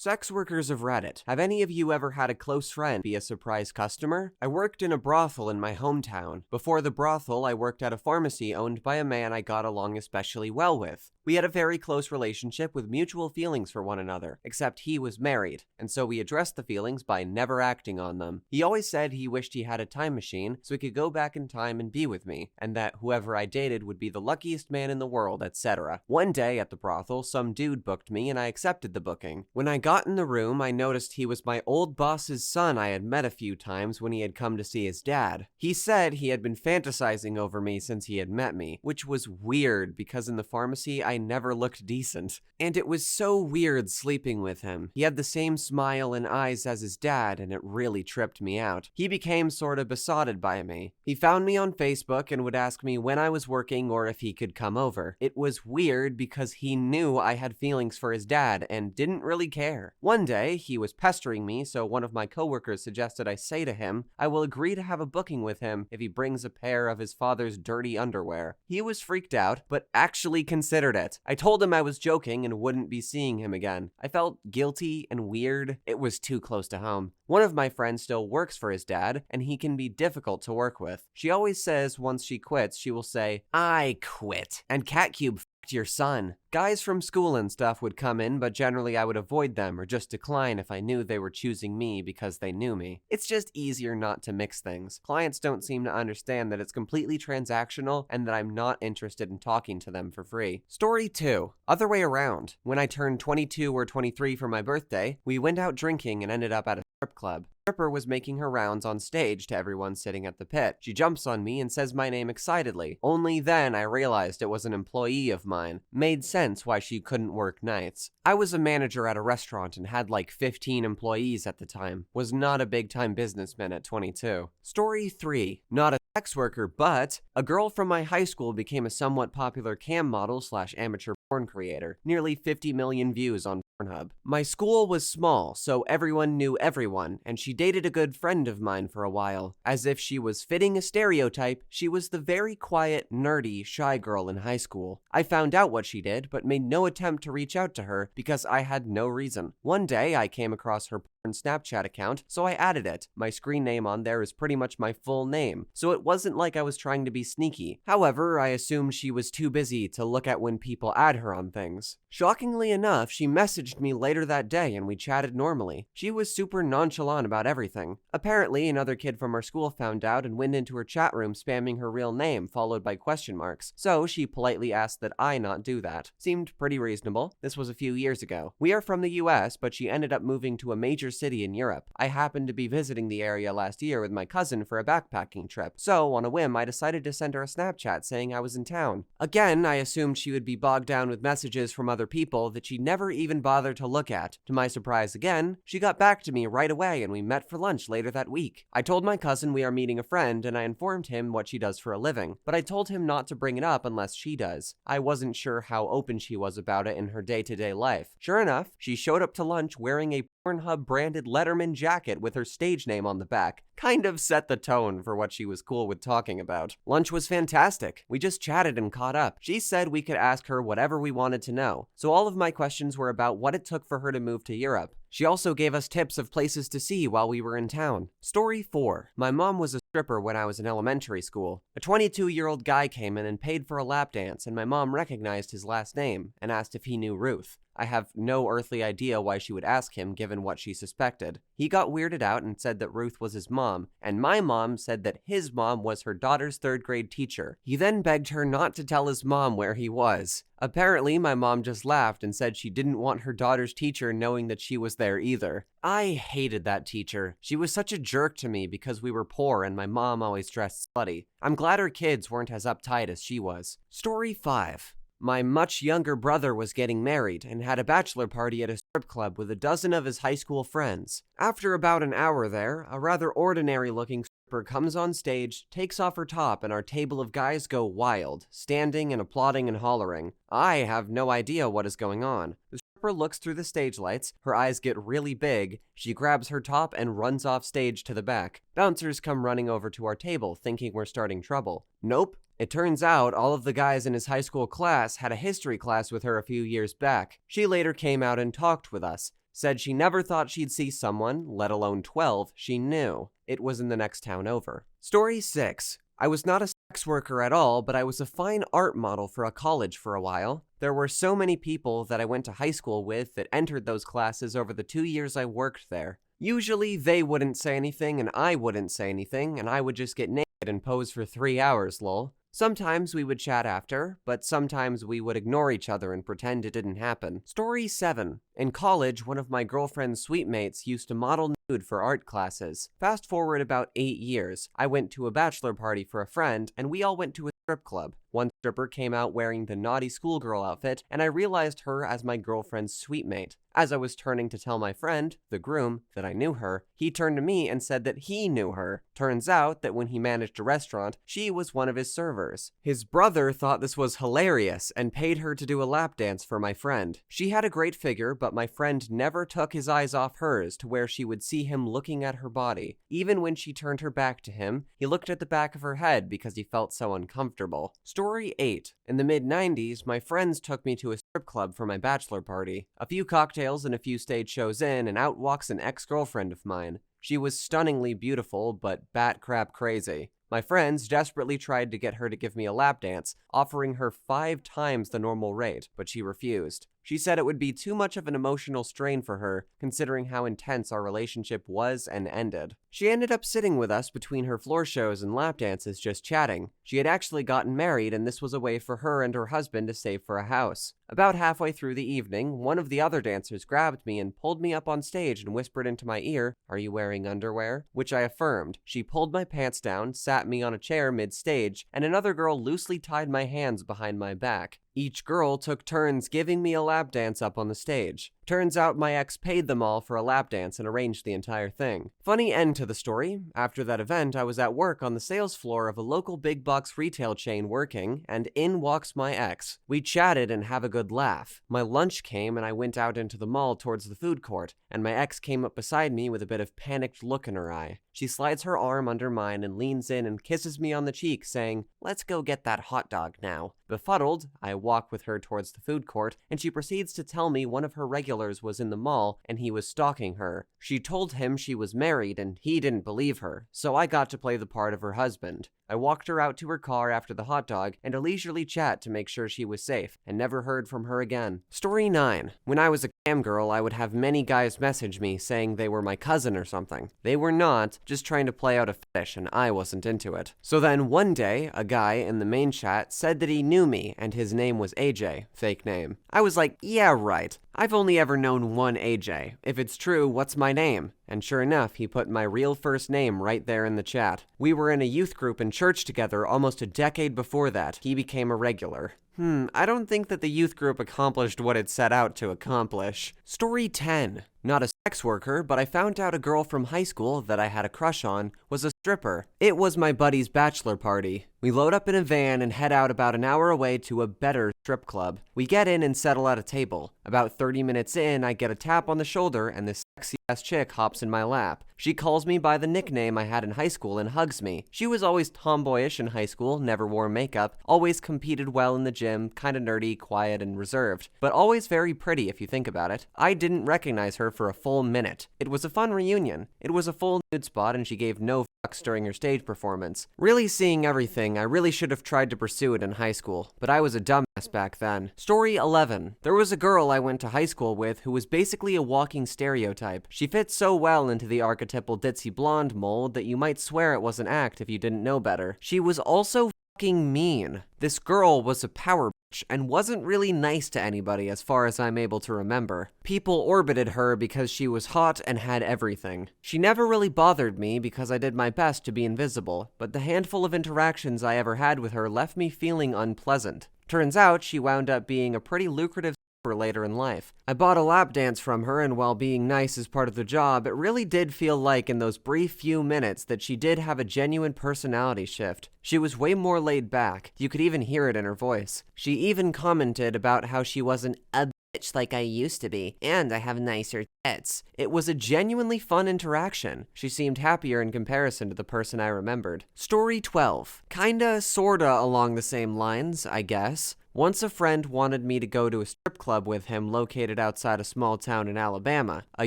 Sex workers of Reddit. Have any of you ever had a close friend be a surprise customer? I worked in a brothel in my hometown. Before the brothel, I worked at a pharmacy owned by a man I got along especially well with. We had a very close relationship with mutual feelings for one another, except he was married, and so we addressed the feelings by never acting on them. He always said he wished he had a time machine so he could go back in time and be with me, and that whoever I dated would be the luckiest man in the world, etc. One day at the brothel, some dude booked me and I accepted the booking. When I got in the room, I noticed he was my old boss's son I had met a few times when he had come to see his dad. He said he had been fantasizing over me since he had met me, which was weird because in the pharmacy I never looked decent. And it was so weird sleeping with him. He had the same smile and eyes as his dad, and it really tripped me out. He became sort of besotted by me. He found me on Facebook and would ask me when I was working or if he could come over. It was weird because he knew I had feelings for his dad and didn't really care. One day, he was pestering me, so one of my coworkers suggested I say to him, I will agree to have a booking with him if he brings a pair of his father's dirty underwear. He was freaked out, but actually considered it. I told him I was joking and wouldn't be seeing him again. I felt guilty and weird. It was too close to home. One of my friends still works for his dad, and he can be difficult to work with. She always says once she quits, she will say, I quit, and Catcube f***ed your son. Guys from school and stuff would come in, but generally I would avoid them or just decline if I knew they were choosing me because they knew me. It's just easier not to mix things. Clients don't seem to understand that it's completely transactional and that I'm not interested in talking to them for free. Story 2. Other way around. When I turned 22 or 23 for my birthday, we went out drinking and ended up at a strip club. Stripper was making her rounds on stage to everyone sitting at the pit. She jumps on me and says my name excitedly. Only then I realized it was an employee of mine. Made sense why she couldn't work nights. I was a manager at a restaurant and had like 15 employees at the time. Was not a big-time businessman at 22. Story 3. Not a sex worker, but a girl from my high school became a somewhat popular cam model / amateur porn creator. Nearly 50 million views on Pornhub. My school was small, so everyone knew everyone, and she dated a good friend of mine for a while. As if she was fitting a stereotype, she was the very quiet, nerdy, shy girl in high school. I found out what she did, but made no attempt to reach out to her because I had no reason. One day, I came across her Snapchat account, so I added it. My screen name on there is pretty much my full name, so it wasn't like I was trying to be sneaky. However, I assumed she was too busy to look at when people add her on things. Shockingly enough, she messaged me later that day and we chatted normally. She was super nonchalant about everything. Apparently, another kid from our school found out and went into her chat room spamming her real name followed by question marks, so she politely asked that I not do that. Seemed pretty reasonable. This was a few years ago. We are from the US, but she ended up moving to a major city in Europe. I happened to be visiting the area last year with my cousin for a backpacking trip, so on a whim I decided to send her a Snapchat saying I was in town. Again, I assumed she would be bogged down with messages from other people that she never even bothered to look at. To my surprise again, she got back to me right away and we met for lunch later that week. I told my cousin we are meeting a friend and I informed him what she does for a living, but I told him not to bring it up unless she does. I wasn't sure how open she was about it in her day-to-day life. Sure enough, she showed up to lunch wearing a Pornhub branded Letterman jacket with her stage name on the back. Kind of set the tone for what she was cool with talking about. Lunch was fantastic. We just chatted and caught up. She said we could ask her whatever we wanted to know. So all of my questions were about what it took for her to move to Europe. She also gave us tips of places to see while we were in town. Story 4. My mom was a stripper when I was in elementary school. A 22-year-old guy came in and paid for a lap dance, and my mom recognized his last name and asked if he knew Ruth. I have no earthly idea why she would ask him given what she suspected. He got weirded out and said that Ruth was his mom, and my mom said that his mom was her daughter's third-grade teacher. He then begged her not to tell his mom where he was. Apparently, my mom just laughed and said she didn't want her daughter's teacher knowing that she was there either. I hated that teacher. She was such a jerk to me because we were poor and my mom always dressed slutty. I'm glad her kids weren't as uptight as she was. Story 5. My much younger brother was getting married and had a bachelor party at a strip club with a dozen of his high school friends. After about an hour there, a rather ordinary-looking stripper comes on stage, takes off her top, and our table of guys go wild, standing and applauding and hollering. I have no idea what is going on. The stripper looks through the stage lights, her eyes get really big, she grabs her top and runs off stage to the back. Bouncers come running over to our table, thinking we're starting trouble. Nope. It turns out all of the guys in his high school class had a history class with her a few years back. She later came out and talked with us. said she never thought she'd see someone, let alone 12, she knew. It was in the next town over. Story 6. I was not a sex worker at all, but I was a fine art model for a college for a while. There were so many people that I went to high school with that entered those classes over the 2 years I worked there. Usually they wouldn't say anything and I wouldn't say anything, and I would just get naked and pose for 3 hours, lol. Sometimes we would chat after, but sometimes we would ignore each other and pretend it didn't happen. Story 7. In college, one of my girlfriend's suite mates used to model nude for art classes. Fast forward about 8 years, I went to a bachelor party for a friend, and we all went to a strip club. One stripper came out wearing the naughty schoolgirl outfit, and I realized her as my girlfriend's suite mate. As I was turning to tell my friend, the groom, that I knew her, he turned to me and said that he knew her. Turns out that when he managed a restaurant, she was one of his servers. His brother thought this was hilarious and paid her to do a lap dance for my friend. She had a great figure, but my friend never took his eyes off hers to where she would see him looking at her body. Even when she turned her back to him, he looked at the back of her head because he felt so uncomfortable. Story 8. In the mid-90s, my friends took me to a strip club for my bachelor party. A few cocktails and a few stage shows in, and out walks an ex-girlfriend of mine. She was stunningly beautiful, but bat crap crazy. My friends desperately tried to get her to give me a lap dance, offering her 5 times the normal rate, but she refused. She said it would be too much of an emotional strain for her, considering how intense our relationship was and ended. She ended up sitting with us between her floor shows and lap dances just chatting. She had actually gotten married, and this was a way for her and her husband to save for a house. About halfway through the evening, one of the other dancers grabbed me and pulled me up on stage and whispered into my ear, "Are you wearing underwear?" Which I affirmed. She pulled my pants down, sat me on a chair mid-stage, and another girl loosely tied my hands behind my back. Each girl took turns giving me a lap dance up on the stage. Turns out my ex paid them all for a lap dance and arranged the entire thing. Funny end to the story. After that event, I was at work on the sales floor of a local big box retail chain working, and in walks my ex. We chatted and have a good laugh. My lunch came and I went out into the mall towards the food court, and my ex came up beside me with a bit of panicked look in her eye. She slides her arm under mine and leans in and kisses me on the cheek, saying, "Let's go get that hot dog now." Befuddled, I walk with her towards the food court, and she proceeds to tell me one of her regulars was in the mall and he was stalking her. She told him she was married and he didn't believe her, so I got to play the part of her husband. I walked her out to her car after the hot dog and a leisurely chat to make sure she was safe, and never heard from her again. Story 9. When I was a cam girl, I would have many guys message me saying they were my cousin or something. They were not, just trying to play out a fetish, and I wasn't into it. So then one day, a guy in the main chat said that he knew me and his name was AJ, fake name. I was like, yeah, right. I've only ever known one AJ. If it's true, what's my name? And sure enough, he put my real first name right there in the chat. We were in a youth group in church together almost a decade before that. He became a regular. I don't think that the youth group accomplished what it set out to accomplish. Story 10. Not a sex worker, but I found out a girl from high school that I had a crush on was a stripper. It was my buddy's bachelor party. We load up in a van and head out about an hour away to a better strip club. We get in and settle at a table. About 30 minutes in, I get a tap on the shoulder and this sexy-ass chick hops in my lap. She calls me by the nickname I had in high school and hugs me. She was always tomboyish in high school, never wore makeup, always competed well in the gym, kinda nerdy, quiet, and reserved, but always very pretty if you think about it. I didn't recognize her for a full minute. It was a fun reunion. It was a full nude spot and she gave no fucks during her stage performance. Really seeing everything, I really should have tried to pursue it in high school, but I was a dumbass back then. Story 11. There was a girl I went to high school with who was basically a walking stereotype. She fit so well into the archetypal ditzy blonde mold that you might swear it was an act if you didn't know better. She was also fucking mean. This girl was a power bitch and wasn't really nice to anybody as far as I'm able to remember. People orbited her because she was hot and had everything. She never really bothered me because I did my best to be invisible, but the handful of interactions I ever had with her left me feeling unpleasant. Turns out she wound up being a pretty lucrative for later in life. I bought a lap dance from her, and while being nice is part of the job, it really did feel like in those brief few minutes that she did have a genuine personality shift. She was way more laid back. You could even hear it in her voice. She even commented about how she wasn't a bitch like I used to be, and I have nicer tits. It was a genuinely fun interaction. She seemed happier in comparison to the person I remembered. Story 12. Kinda, sorta along the same lines, I guess. Once a friend wanted me to go to a strip club with him located outside a small town in Alabama. A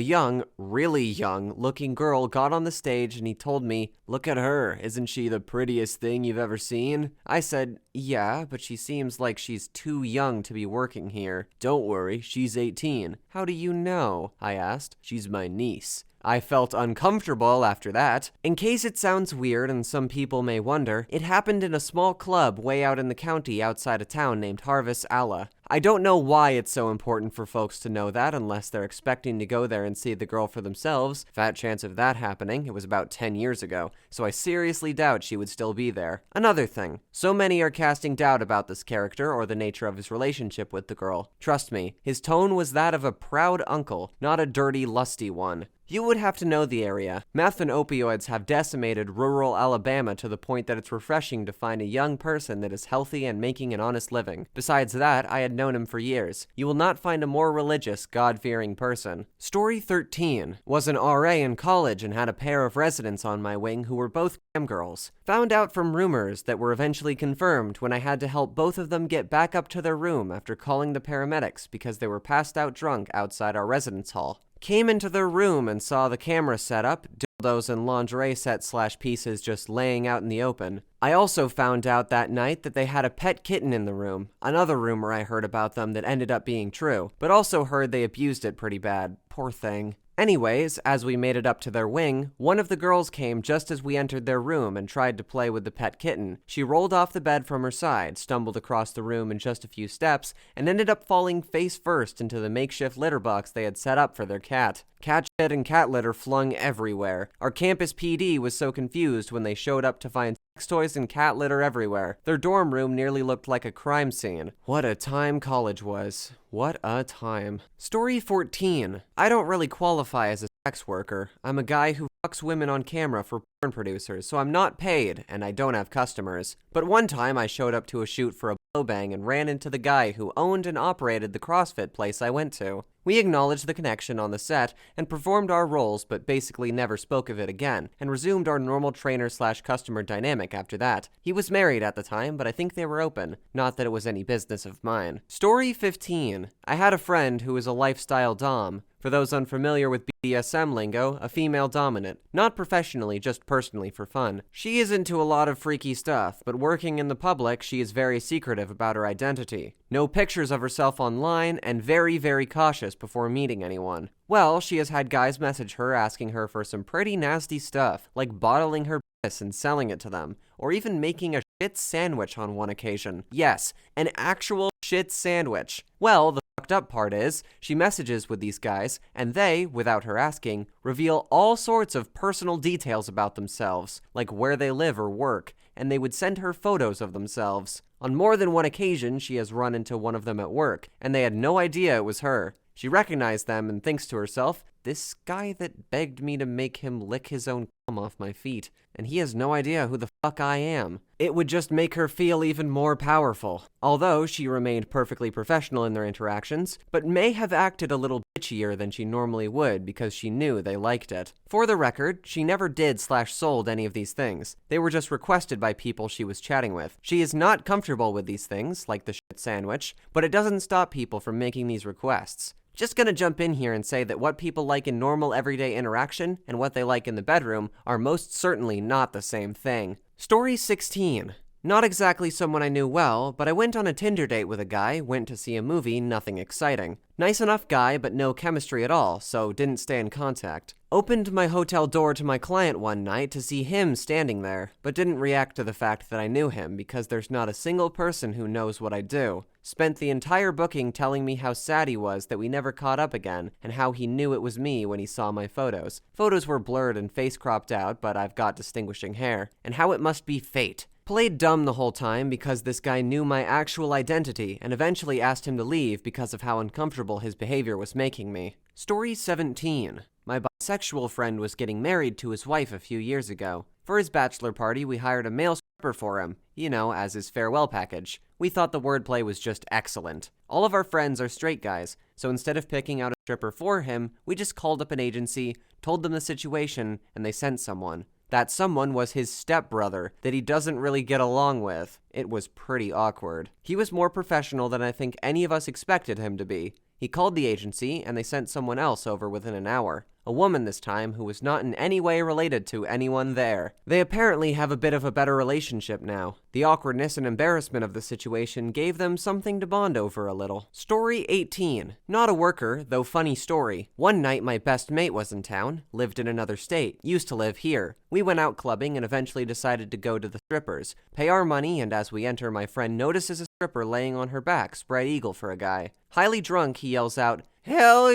young, really young looking girl got on the stage and he told me, "Look at her, isn't she the prettiest thing you've ever seen?" I said, "Yeah, but she seems like she's too young to be working here." "Don't worry, she's 18. "How do you know?" I asked. "She's my niece." I felt uncomfortable after that. In case it sounds weird and some people may wonder, it happened in a small club way out in the county outside a town named Harvest Allah. I don't know why it's so important for folks to know that unless they're expecting to go there and see the girl for themselves. Fat chance of that happening. It was about 10 years ago, so I seriously doubt she would still be there. Another thing, so many are casting doubt about this character or the nature of his relationship with the girl. Trust me, his tone was that of a proud uncle, not a dirty, lusty one. You would have to know the area. Meth and opioids have decimated rural Alabama to the point that it's refreshing to find a young person that is healthy and making an honest living. Besides that, I had known him for years. You will not find a more religious, God-fearing person. Story 13 was an RA in college and had a pair of residents on my wing who were both cam girls. Found out from rumors that were eventually confirmed when I had to help both of them get back up to their room after calling the paramedics because they were passed out drunk outside our residence hall. Came into their room and saw the camera set up, dildos and lingerie set / pieces just laying out in the open. I also found out that night that they had a pet kitten in the room, another rumor I heard about them that ended up being true, but also heard they abused it pretty bad. Poor thing. Anyways, as we made it up to their wing, one of the girls came just as we entered their room and tried to play with the pet kitten. She rolled off the bed from her side, stumbled across the room in just a few steps, and ended up falling face first into the makeshift litter box they had set up for their cat. Cat shit and cat litter flung everywhere. Our campus PD was so confused when they showed up to find sex toys and cat litter everywhere. Their dorm room nearly looked like a crime scene. What a time college was. What a time. Story 14. I don't really qualify as a sex worker. I'm a guy who fucks women on camera for porn producers, so I'm not paid, and I don't have customers. But one time I showed up to a shoot for a blowbang and ran into the guy who owned and operated the CrossFit place I went to. We acknowledged the connection on the set and performed our roles, but basically never spoke of it again, and resumed our normal trainer / customer dynamic after that. He was married at the time, but I think they were open. Not that it was any business of mine. Story 15. I had a friend who was a lifestyle dom. For those unfamiliar with BDSM lingo, a female dominant. Not professionally, just personally for fun. She is into a lot of freaky stuff, but working in the public, she is very secretive about her identity. No pictures of herself online, and very, very cautious before meeting anyone. Well, she has had guys message her asking her for some pretty nasty stuff, like bottling her piss and selling it to them, or even making a shit sandwich on one occasion. Yes, an actual shit sandwich. Well, the fucked up part is, she messages with these guys, and they, without her asking, reveal all sorts of personal details about themselves, like where they live or work, and they would send her photos of themselves. On more than one occasion, she has run into one of them at work, and they had no idea it was her. She recognized them and thinks to herself, "This guy that begged me to make him lick his own cum off my feet, and he has no idea who the fuck I am." It would just make her feel even more powerful. Although she remained perfectly professional in their interactions, but may have acted a little bitchier than she normally would because she knew they liked it. For the record, she never did / sold any of these things. They were just requested by people she was chatting with. She is not comfortable with these things, like the shit sandwich, but it doesn't stop people from making these requests. Just gonna jump in here and say that what people like in normal everyday interaction and what they like in the bedroom are most certainly not the same thing. Story 16. Not exactly someone I knew well, but I went on a Tinder date with a guy, went to see a movie, nothing exciting. Nice enough guy, but no chemistry at all, so didn't stay in contact. Opened my hotel door to my client one night to see him standing there, but didn't react to the fact that I knew him because there's not a single person who knows what I do. Spent the entire booking telling me how sad he was that we never caught up again, and how he knew it was me when he saw my photos. Photos were blurred and face cropped out, but I've got distinguishing hair. And how it must be fate. Played dumb the whole time because this guy knew my actual identity and eventually asked him to leave because of how uncomfortable his behavior was making me. Story 17. My bisexual friend was getting married to his wife a few years ago. For his bachelor party, we hired a male stripper for him, as his farewell package. We thought the wordplay was just excellent. All of our friends are straight guys, so instead of picking out a stripper for him, we just called up an agency, told them the situation, and they sent someone. That someone was his stepbrother that he doesn't really get along with. It was pretty awkward. He was more professional than I think any of us expected him to be. He called the agency, and they sent someone else over within an hour. A woman this time who was not in any way related to anyone there. They apparently have a bit of a better relationship now. The awkwardness and embarrassment of the situation gave them something to bond over a little. Story 18. Not a worker, though funny story. One night my best mate was in town, lived in another state, used to live here. We went out clubbing and eventually decided to go to the strippers, pay our money, and as we enter, my friend notices a stripper laying on her back, spread eagle for a guy. Highly drunk, he yells out, "Hell,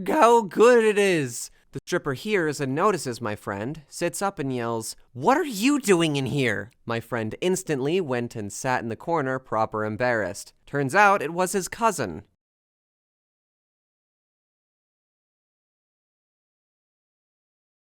how good it is!" The stripper hears and notices my friend, sits up and yells, "What are you doing in here?" My friend instantly went and sat in the corner, proper embarrassed. Turns out it was his cousin.